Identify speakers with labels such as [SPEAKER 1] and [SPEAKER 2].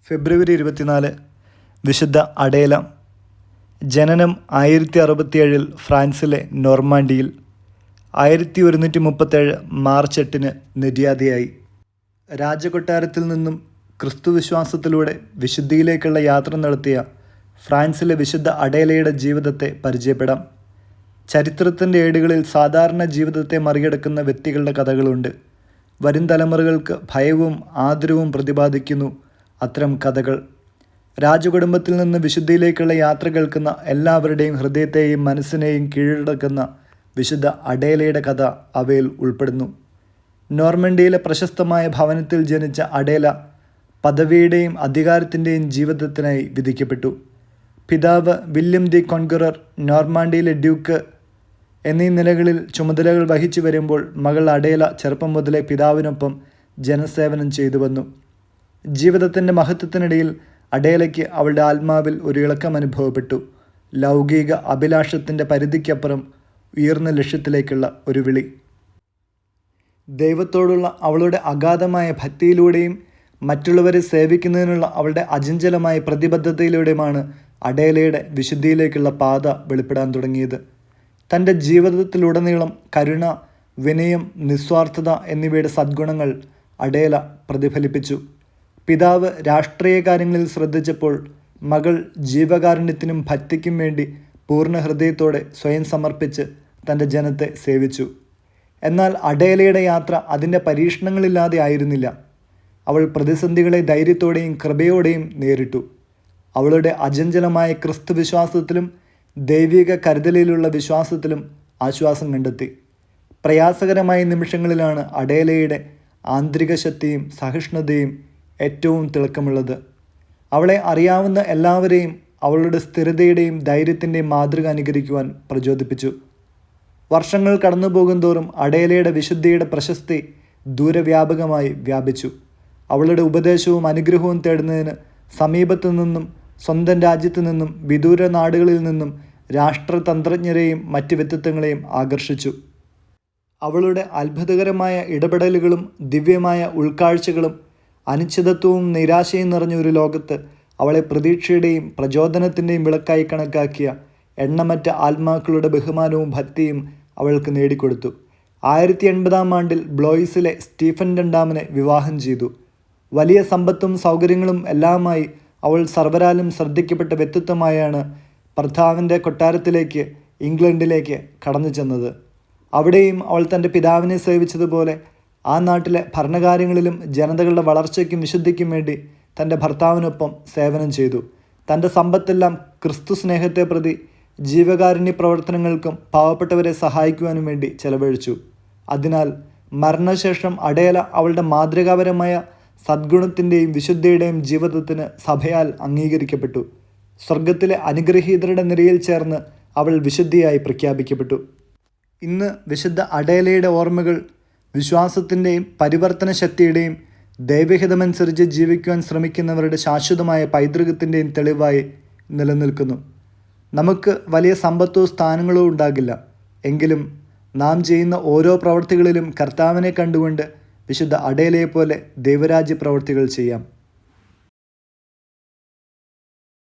[SPEAKER 1] ഫെബ്രുവരി 24 വിശുദ്ധ അഡേല. ജനനം 1067 ഫ്രാൻസിലെ നോർമാണ്ടിയിൽ. 1137 മാർച്ച് 8 നിര്യാതയായി. രാജകൊട്ടാരത്തിൽ നിന്നും ക്രിസ്തുവിശ്വാസത്തിലൂടെ വിശുദ്ധിയിലേക്കുള്ള യാത്ര നടത്തിയ ഫ്രാൻസിലെ വിശുദ്ധ അഡേലയുടെ ജീവിതത്തെ പരിചയപ്പെടാം. ചരിത്രത്തിൻ്റെ ഏടുകളിൽ സാധാരണ ജീവിതത്തെ മറികടക്കുന്ന വ്യക്തികളുടെ കഥകളുണ്ട്. വരും തലമുറകൾക്ക് ഭയവും ആദരവും പ്രതിപാദിക്കുന്നു അത്തരം കഥകൾ. രാജകുടുംബത്തിൽ നിന്ന് വിശുദ്ധിയിലേക്കുള്ള യാത്ര കേൾക്കുന്ന എല്ലാവരുടെയും ഹൃദയത്തെയും മനസ്സിനെയും കീഴടക്കുന്ന വിശുദ്ധ അഡേലയുടെ കഥ അവയിൽ ഉൾപ്പെടുന്നു. നോർമണ്ടിയിലെ പ്രശസ്തമായ ഭവനത്തിൽ ജനിച്ച അഡേല പദവിയുടെയും അധികാരത്തിൻ്റെയും ജീവിതത്തിനായി വിധിക്കപ്പെട്ടു. പിതാവ് വില്യം ദി കോൺഗറർ നോർമാണ്ടിയിലെ ഡ്യൂക്ക് എന്നീ നിലകളിൽ ചുമതലകൾ വഹിച്ചു വരുമ്പോൾ മകൾ അഡേല ചെറുപ്പം മുതലേ പിതാവിനൊപ്പം ജനസേവനം ചെയ്തു വന്നു. ജീവിതത്തിൻ്റെ മഹത്വത്തിനിടയിൽ അഡേലയ്ക്ക് അവളുടെ ആത്മാവിൽ ഒരു ഇളക്കം അനുഭവപ്പെട്ടു. ലൗകിക അഭിലാഷത്തിൻ്റെ പരിധിക്കപ്പുറം ഉയർന്ന ലക്ഷ്യത്തിലേക്കുള്ള ഒരു വിളി. ദൈവത്തോടുള്ള അവളുടെ അഗാധമായ ഭക്തിയിലൂടെയും മറ്റുള്ളവരെ സേവിക്കുന്നതിനുള്ള അവളുടെ അചഞ്ചലമായ പ്രതിബദ്ധതയിലൂടെയുമാണ് അഡേലയുടെ വിശുദ്ധിയിലേക്കുള്ള പാത വെളിപ്പെടാൻ തുടങ്ങിയത്. തൻ്റെ ജീവിതത്തിലുടനീളം കരുണ, വിനയം, നിസ്വാർത്ഥത എന്നിവയുടെ സദ്ഗുണങ്ങൾ അഡേല പ്രതിഫലിപ്പിച്ചു. പിതാവ് രാഷ്ട്രീയ കാര്യങ്ങളിൽ ശ്രദ്ധിച്ചപ്പോൾ മകൾ ജീവകാരുണ്യത്തിനും ഭക്തിക്കും വേണ്ടി പൂർണ്ണ ഹൃദയത്തോടെ സ്വയം സമർപ്പിച്ച് തൻ്റെ ജനത്തെ സേവിച്ചു. എന്നാൽ അഡേലയുടെ യാത്ര അതിൻ്റെ പരീക്ഷണങ്ങളില്ലാതെ ആയിരുന്നില്ല. അവൾ പ്രതിസന്ധികളെ ധൈര്യത്തോടെയും കൃപയോടെയും നേരിട്ടു. അവളുടെ അചഞ്ചലമായ ക്രിസ്തു വിശ്വാസത്തിലും ദൈവിക കരുതലിലുള്ള വിശ്വാസത്തിലും ആശ്വാസം കണ്ടെത്തി. പ്രയാസകരമായ നിമിഷങ്ങളിലാണ് അഡേലയുടെ ആന്തരിക ശക്തിയും സഹിഷ്ണുതയും ഏറ്റവും തിളക്കമുള്ളത്. അവളെ അറിയാവുന്ന എല്ലാവരെയും അവളുടെ സ്ഥിരതയുടെയും ധൈര്യത്തിൻ്റെയും മാതൃക അനുകരിക്കുവാൻ പ്രചോദിപ്പിച്ചു. വർഷങ്ങൾ കടന്നുപോകും തോറും അഡേലയുടെ വിശുദ്ധിയുടെ പ്രശസ്തി ദൂരവ്യാപകമായി വ്യാപിച്ചു. അവളുടെ ഉപദേശവും അനുഗ്രഹവും തേടുന്നതിന് സമീപത്തു നിന്നും സ്വന്തം രാജ്യത്തു നിന്നും വിദൂര നാടുകളിൽ നിന്നും രാഷ്ട്രതന്ത്രജ്ഞരെയും മറ്റ് വ്യക്തിത്വങ്ങളെയും ആകർഷിച്ചു. അവളുടെ അത്ഭുതകരമായ ഇടപെടലുകളും ദിവ്യമായ ഉൾക്കാഴ്ചകളും അനിശ്ചിതത്വവും നിരാശയും നിറഞ്ഞ ഒരു ലോകത്ത് അവളെ പ്രതീക്ഷയുടെയും പ്രചോദനത്തിൻ്റെയും വിളക്കായി കണക്കാക്കിയ എണ്ണമറ്റ ആത്മാക്കളുടെ ബഹുമാനവും ഭക്തിയും അവൾക്ക് നേടിക്കൊടുത്തു. 1080 ആണ്ടിൽ ബ്ലോയിസിലെ സ്റ്റീഫൻ രണ്ടാമനെ വിവാഹം ചെയ്തു. വലിയ സമ്പത്തും സൗകര്യങ്ങളും എല്ലാമായി അവൾ സർവരാലും ശ്രദ്ധിക്കപ്പെട്ട വ്യക്തിത്വമായാണ് ഭർത്താവിൻ്റെ കൊട്ടാരത്തിലേക്ക് ഇംഗ്ലണ്ടിലേക്ക് കടന്നു ചെന്നത്. അവിടെയും അവൾ തൻ്റെ പിതാവിനെ സേവിച്ചതുപോലെ ആ നാട്ടിലെ ഭരണകാര്യങ്ങളിലും ജനതകളുടെ വളർച്ചയ്ക്കും വിശുദ്ധിക്കും വേണ്ടി തൻ്റെ ഭർത്താവിനൊപ്പം സേവനം ചെയ്തു. തൻ്റെ സമ്പത്തെല്ലാം ക്രിസ്തു സ്നേഹത്തെ പ്രതി ജീവകാരുണ്യ പ്രവർത്തനങ്ങൾക്കും പാവപ്പെട്ടവരെ സഹായിക്കുവാനും വേണ്ടി ചെലവഴിച്ചു. അതിനാൽ മരണശേഷം അഡേല അവളുടെ മാതൃകാപരമായ സദ്ഗുണത്തിൻ്റെയും വിശുദ്ധിയുടെയും ജീവിതത്തിന് സഭയാൽ അംഗീകരിക്കപ്പെട്ടു. സ്വർഗത്തിലെ അനുഗ്രഹീതരുടെ നിരയിൽ ചേർന്ന് അവൾ വിശുദ്ധിയായി പ്രഖ്യാപിക്കപ്പെട്ടു. ഇന്ന് വിശുദ്ധ അഡേലയുടെ ഓർമ്മകൾ വിശ്വാസത്തിൻ്റെയും പരിവർത്തന ശക്തിയുടെയും ദൈവഹിതമനുസരിച്ച് ജീവിക്കുവാൻ ശ്രമിക്കുന്നവരുടെ ശാശ്വതമായ പൈതൃകത്തിൻ്റെയും തെളിവായി നിലനിൽക്കുന്നു. നമുക്ക് വലിയ സമ്പത്തോ സ്ഥാനങ്ങളോ ഉണ്ടാകില്ല. എങ്കിലും നാം ചെയ്യുന്ന ഓരോ പ്രവൃത്തികളിലും കർത്താവിനെ കണ്ടുകൊണ്ട് വിശുദ്ധ അഡേലയെപ്പോലെ ദൈവരാജ്യ പ്രവൃത്തികൾ ചെയ്യാം.